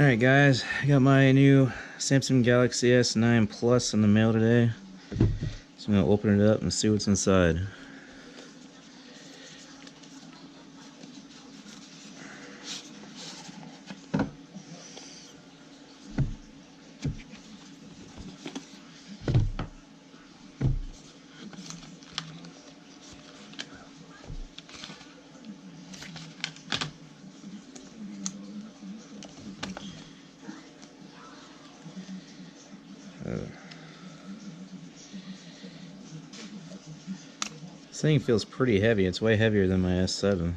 Alright guys, I got my new Samsung Galaxy S9 Plus in the mail today. So I'm going to open it up and see what's inside. This thing feels pretty heavy. It's way heavier than my S7.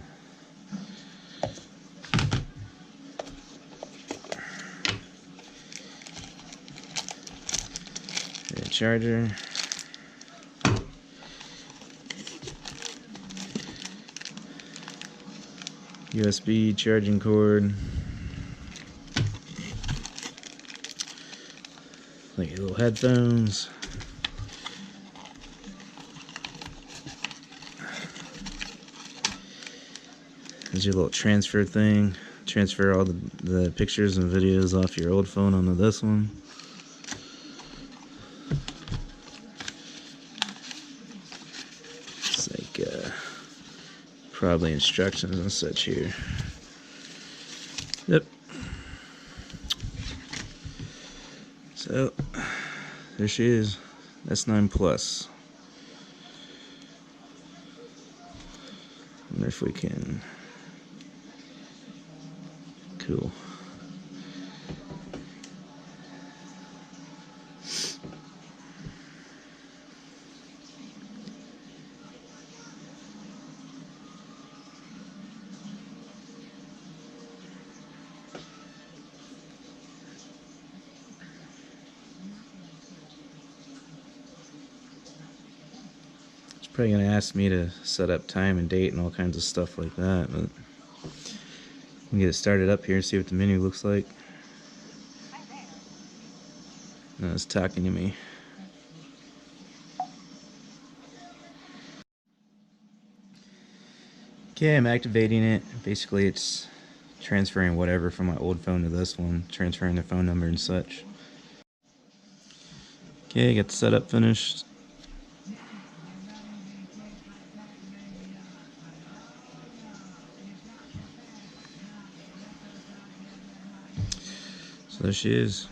The charger. USB charging cord. Like little headphones. There's your little transfer thing. Transfer all the pictures and videos off your old phone onto this one. It's like probably instructions and such here. Yep. So there she is, S9 Plus. Wonder if we can. Cool. It's probably gonna ask me to set up time and date and all kinds of stuff like that, but we can get it started up here and see what the menu looks like. No, it's talking to me. Okay, I'm activating it. Basically, it's transferring whatever from my old phone to this one, transferring the phone number and such. Okay, got the setup finished. So there she is.